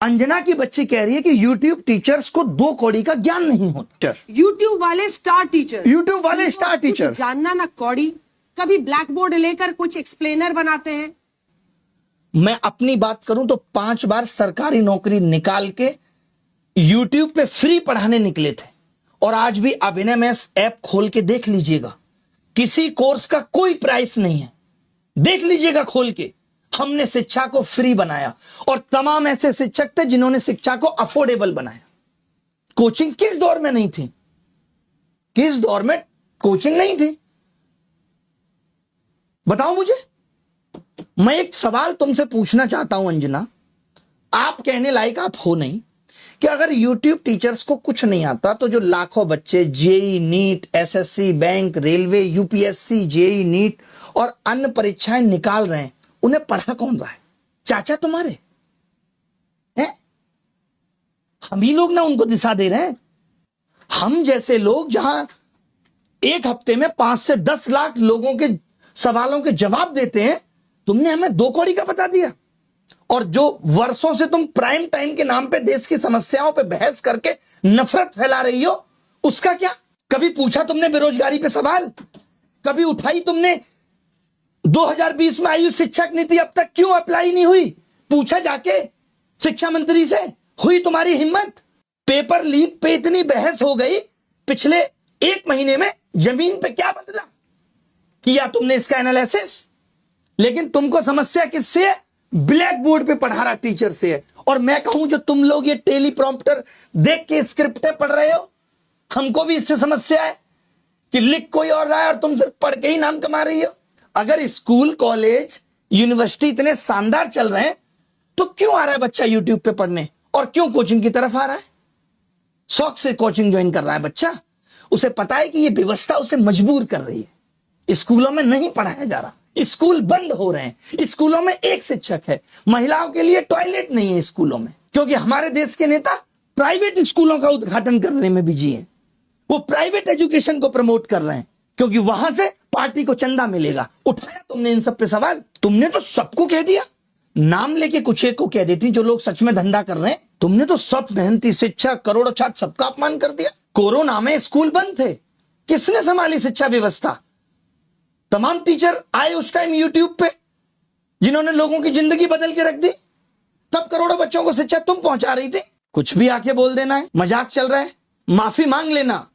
अंजना की बच्ची कह रही है कि YouTube टीचर्स को 2 कौड़ी का ज्ञान नहीं होता। YouTube वाले स्टार टीचर, YouTube वाले स्टार टीचर जानना ना कौड़ी, कभी ब्लैक बोर्ड लेकर कुछ एक्सप्लेनर बनाते हैं। मैं अपनी बात करूं तो 5 बार सरकारी नौकरी निकाल के YouTube पे फ्री पढ़ाने निकले थे, और आज भी अभिनय मैथ्स ऐप खोल के देख लीजिएगा, किसी कोर्स का कोई प्राइस नहीं है। देख लीजिएगा खोल के, हमने शिक्षा को फ्री बनाया, और तमाम ऐसे शिक्षक थे जिन्होंने शिक्षा को अफोर्डेबल बनाया। कोचिंग किस दौर में नहीं थी? किस दौर में कोचिंग नहीं थी? बताओ मुझे। मैं एक सवाल तुमसे पूछना चाहता हूं अंजना, आप कहने लायक आप हो नहीं, कि अगर YouTube टीचर्स को कुछ नहीं आता तो जो लाखों बच्चे JE, NEET, SSC, bank, railway, UPSC, JE, NEET और अन्य परीक्षाएं निकाल रहे हैं, उन्हें पढ़ा कौन रहा है? चाचा तुम्हारे हैं? हम ही लोग ना उनको दिशा दे रहे हैं। हम जैसे लोग जहां एक हफ्ते में 5 से 10 लाख लोगों के सवालों के जवाब देते हैं, तुमने हमें 2 कौड़ी का बता दिया। और जो वर्षों से तुम प्राइम टाइम के नाम पे देश की समस्याओं पे बहस करके नफरत फैला रही हो, उसका क्या? कभी पूछा तुमने बेरोजगारी पे सवाल? कभी उठाई तुमने 2020 में आयु शिक्षक नीति अब तक क्यों अप्लाई नहीं हुई? पूछा जाके शिक्षा मंत्री से? हुई तुम्हारी हिम्मत? पेपर लीक पे इतनी बहस हो गई, पिछले 1 महीने में जमीन पे क्या बदला? किया तुमने इसका एनालिसिस? लेकिन तुमको समस्या किससे है? ब्लैक बोर्ड पे पढ़ा रहा टीचर से है। और मैं कहूं जो तुम लोग ये टेलीप्रॉम्प्टर देख के स्क्रिप्टें पढ़ रहे हो, हमको भी इससे समस्या है कि लिख कोई और रहा है और तुम सिर्फ पढ़ के ही नाम कमा रही हो। अगर स्कूल, कॉलेज, यूनिवर्सिटी इतने शानदार चल रहे हैं, तो क्यों आ रहा है बच्चा यूट्यूब पे पढ़ने, और क्यों कोचिंग की तरफ आ रहा है? शौक से कोचिंग ज्वाइन कर रहा है बच्चा, उसे पता है कि ये व्यवस्था उसे मजबूर कर रही है। स्कूलों में नहीं पढ़ाया जा रहा, स्कूल बंद हो रहे हैं, स्कूलों में एक शिक्षक है, महिलाओं के लिए टॉयलेट नहीं है स्कूलों में, क्योंकि हमारे देश के नेता प्राइवेट स्कूलों का उद्घाटन करने में बिजी हैं। वो प्राइवेट एजुकेशन को प्रमोट कर रहे हैं, क्योंकि वहां से पार्टी को चंदा मिलेगा। उठाया तुमने इन सब पे सवाल? तुमने तो सबको कह दिया, नाम लेके कुछ एक को कह देती जो लोग सच में धंधा कर रहे हैं। तुमने तो सब मेहनती शिक्षक, करोड़ों छात्र, सबका अपमान कर दिया। कोरोना में स्कूल बंद थे, किसने संभाली शिक्षा व्यवस्था? तमाम टीचर आए उस टाइम यूट्यूब पे, जिन्होंने लोगों की जिंदगी बदल के रख दी। तब करोड़ों बच्चों को शिक्षा तुम पहुंचा रही थी। कुछ भी आके बोल देना है, मजाक चल रहा है, माफी मांग लेना।